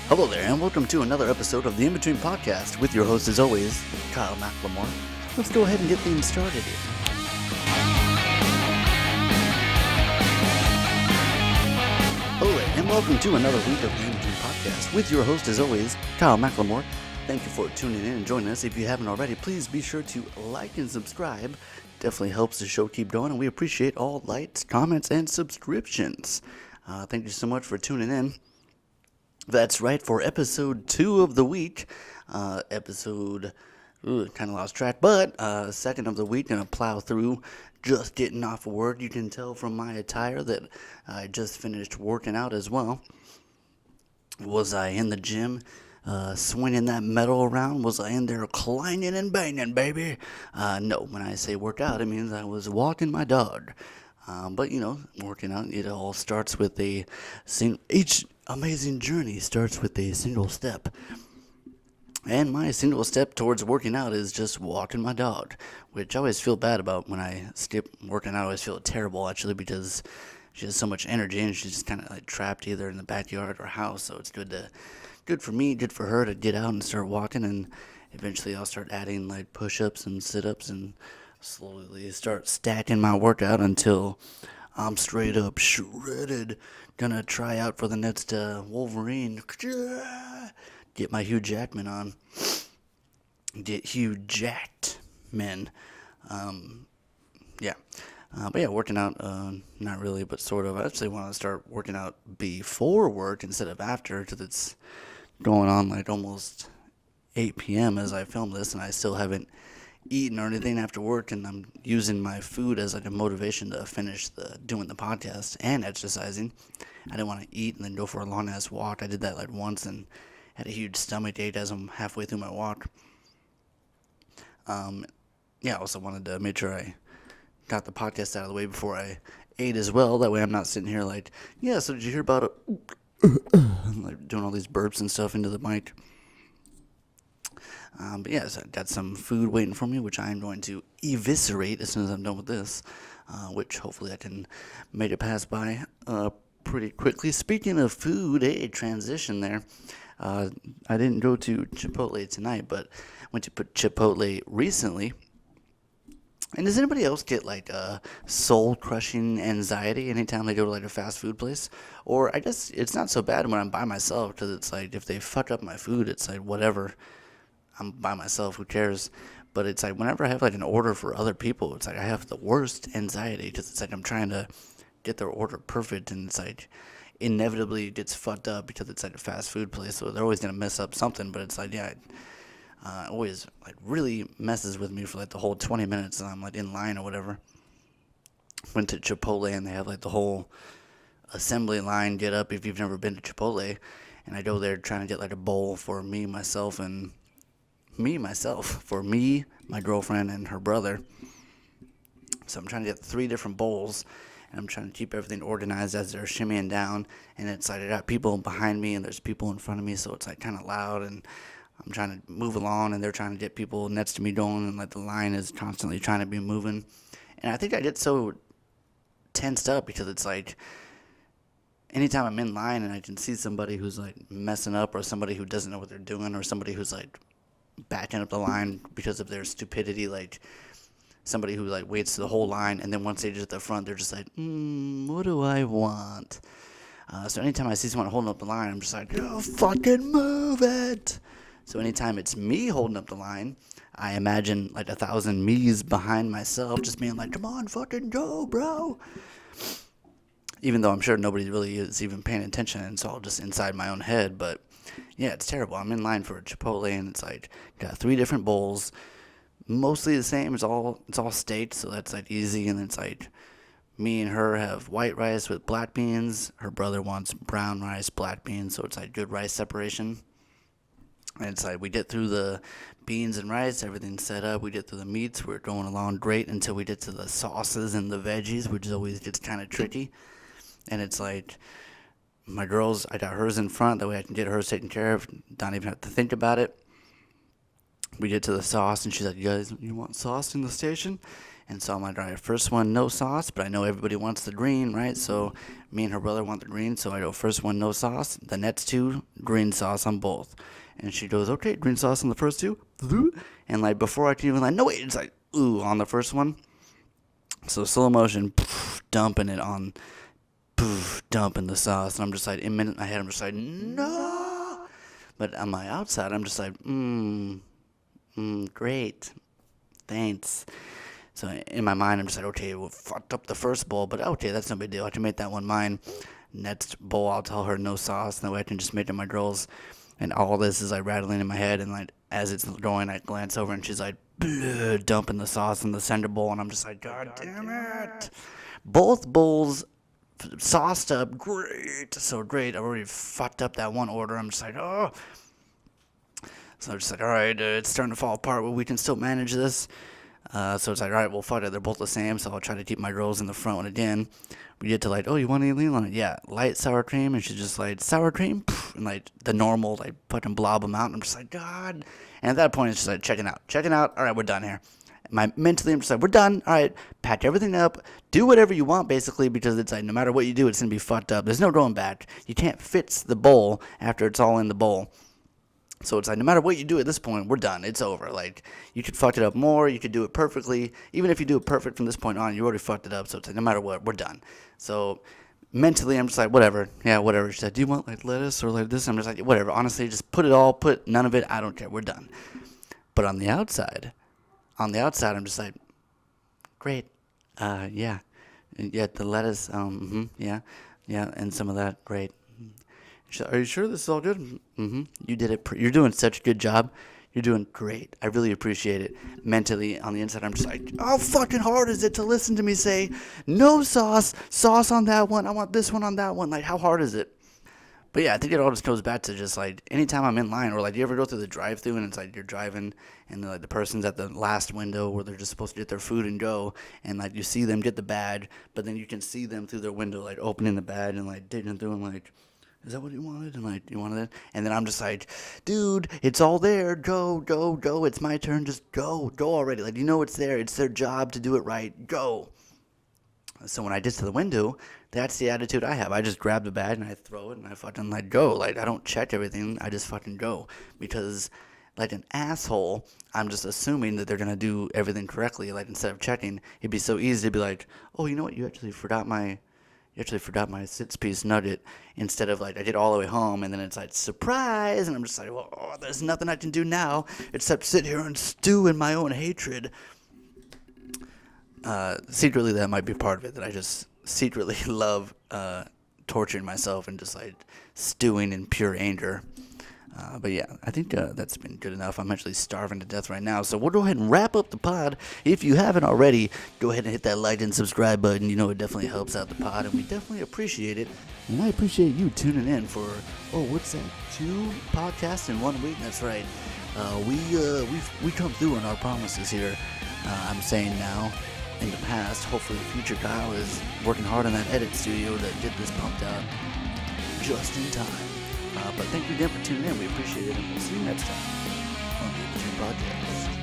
Hello there, and welcome to another episode of the In Between Podcast with your host, as always, Kyle McLemore. Let's go ahead and get things started here. Hello there, and welcome to another week of the In Between Podcast with your host, as always, Kyle McLemore. Thank you for tuning in and joining us. If you haven't already, please be sure to like and subscribe. Definitely helps the show keep going, and we appreciate all likes, comments, and subscriptions. Thank you so much for tuning in. That's right, for episode 2 of the week. Kind of lost track, but second of the week, gonna plow through. Just getting off of work. You can tell from my attire that I just finished working out as well. Was I in the gym, swinging that metal around? Was I in there climbing and banging, baby? No, when I say work out, it means I was walking my dog. But working out, it all starts with each amazing journey starts with a single step. And my single step towards working out is just walking my dog, which I always feel bad about when I skip working out. I always feel terrible, actually, because she has so much energy and she's just kind of like trapped either in the backyard or house. So it's good for me, good for her to get out and start walking. And eventually I'll start adding like push-ups and sit-ups and slowly start stacking my workout until I'm straight up shredded. Gonna try out for the next Wolverine. Get my Hugh Jackman on. Get Hugh jacked, men. But working out, not really, but sort of. I actually want to start working out before work instead of after, because it's going on like almost 8 p.m. as I film this, and I still haven't eaten or anything after work, and I'm using my food as like a motivation to finish doing the podcast and exercising. I didn't want to eat and then go for a long ass walk. I did that like once and had a huge stomach ache as I'm halfway through my walk. I also wanted to make sure I got the podcast out of the way before I ate as well. That way I'm not sitting here like, so did you hear about it? Like doing all these burps and stuff into the mic. So I got some food waiting for me, which I'm going to eviscerate as soon as I'm done with this, which hopefully I can make it pass by pretty quickly. Speaking of food, transition there. I didn't go to Chipotle tonight, but went to Chipotle recently. And does anybody else get like soul-crushing anxiety anytime they go to like a fast food place? Or I guess it's not so bad when I'm by myself, because it's like if they fuck up my food, it's like whatever. I'm by myself, who cares? But it's like whenever I have like an order for other people, it's like I have the worst anxiety, because it's like I'm trying to get their order perfect, and it's like inevitably it gets fucked up because it's like a fast food place, so they're always gonna mess up something. But it's like it always like really messes with me for like the whole 20 minutes that I'm like in line or whatever. Went to Chipotle and they have like the whole assembly line get up if you've never been to Chipotle, and I go there trying to get like a bowl for myself, my girlfriend, and her brother. So I'm trying to get 3 different bowls, and I'm trying to keep everything organized as they're shimmying down. And it's like I got people behind me and there's people in front of me, so it's like kind of loud, and I'm trying to move along and they're trying to get people next to me going, and like the line is constantly trying to be moving. And I think I get so tensed up because it's like anytime I'm in line and I can see somebody who's like messing up, or somebody who doesn't know what they're doing, or somebody who's like backing up the line because of their stupidity, like somebody who like waits the whole line and then once they get at the front they're just like, what do I want? So anytime I see someone holding up the line, I'm just like, fucking move it. So anytime it's me holding up the line, I imagine like 1,000 me's behind myself just being like, come on, fucking go, bro. Even though I'm sure nobody really is even paying attention, and it's all just inside my own head. But yeah, it's terrible. I'm in line for a Chipotle, and it's like got 3 different bowls, mostly the same. It's all steak, so that's like easy. And it's like me and her have white rice with black beans. Her brother wants brown rice, black beans, so it's like good rice separation. And it's like we get through the beans and rice, everything's set up. We get through the meats, we're going along great until we get to the sauces and the veggies, which always gets kind of tricky. And it's like my girls, I got hers in front, that way I can get hers taken care of, don't even have to think about it. We get to the sauce, and she's like, you want sauce in the station? And so I'm like, all right, first one, no sauce, but I know everybody wants the green, right? So me and her brother want the green, so I go, first one, no sauce. The next two, green sauce on both. And she goes, okay, green sauce on the first two. And like before I can even like, no wait, it's like, ooh, on the first one. So slow motion, dumping it on, dumping the sauce. And I'm just like, in my head, I'm just like, no. But on my outside, I'm just like, great, thanks. So in my mind, I'm just like, okay, we fucked up the first bowl, but okay, that's no big deal. I can make that one mine. Next bowl, I'll tell her no sauce, and that way I can just make it my girls. And all this is like rattling in my head, and like as it's going, I glance over, and she's like, dumping the sauce in the center bowl, and I'm just like, God damn it! Both bowls sauced up, great, so great. I already fucked up that one order. I'm just like, oh. So I'm just like, all right, it's starting to fall apart, but we can still manage this. So it's like, all right, well, fuck it. They're both the same, so I'll try to keep my girls in the front one again. We get to like, oh, you want any lean on it? Yeah, light sour cream. And she's just like, sour cream? And like the normal, like fucking blob amount. And I'm just like, God. And at that point, it's just like, checking out. All right, we're done here. Mentally, I'm just like, we're done. All right, pack everything up. Do whatever you want, basically, because it's like, no matter what you do, it's going to be fucked up. There's no going back. You can't fix the bowl after it's all in the bowl. So it's like, no matter what you do at this point, we're done. It's over. Like, you could fuck it up more. You could do it perfectly. Even if you do it perfect from this point on, you already fucked it up. So it's like, no matter what, we're done. So mentally, I'm just like, whatever. Yeah, whatever. She said, do you want, like, lettuce or, like, this? I'm just like, whatever. Honestly, just put none of it. I don't care. We're done. But on the outside, I'm just like, great. Yeah. Yeah, the lettuce, yeah. Yeah, and some of that, great. Are you sure this is all good? Mm-hmm. You did it. You're doing such a good job. You're doing great. I really appreciate it. Mentally, on the inside, I'm just like, how fucking hard is it to listen to me say, no sauce on that one. I want this one on that one. Like, how hard is it? But yeah, I think it all just goes back to just like anytime I'm in line, or like, you ever go through the drive-thru and it's like you're driving and like the person's at the last window where they're just supposed to get their food and go, and like you see them get the badge, but then you can see them through their window like opening the badge and like digging through and like, is that what you wanted? And like, you wanted it? And then I'm just like, dude, it's all there. Go. It's my turn. Just go already. Like, you know it's there. It's their job to do it right. Go. So when I get to the window, that's the attitude I have. I just grab the badge and I throw it and I fucking like go. Like, I don't check everything. I just fucking go. Because like an asshole, I'm just assuming that they're going to do everything correctly. Like, instead of checking, it'd be so easy to be like, oh, you know what? You actually forgot my 6-piece nugget, instead of like, I get all the way home and then it's like, surprise, and I'm just like, well, there's nothing I can do now except sit here and stew in my own hatred. Secretly, that might be part of it, that I just secretly love torturing myself and just like stewing in pure anger. But yeah, I think that's been good enough. I'm actually starving to death right now. So we'll go ahead and wrap up the pod. If you haven't already, go ahead and hit that like and subscribe button. You know, it definitely helps out the pod, and we definitely appreciate it. And I appreciate you tuning in for, what's that, 2 podcasts in 1 week? That's right. We come through on our promises here. I'm saying now. In the past, hopefully future Kyle is working hard on that edit studio to get this pumped out just in time. But thank you again for tuning in. We appreciate it, and we'll see you next time on the In Between Podcast.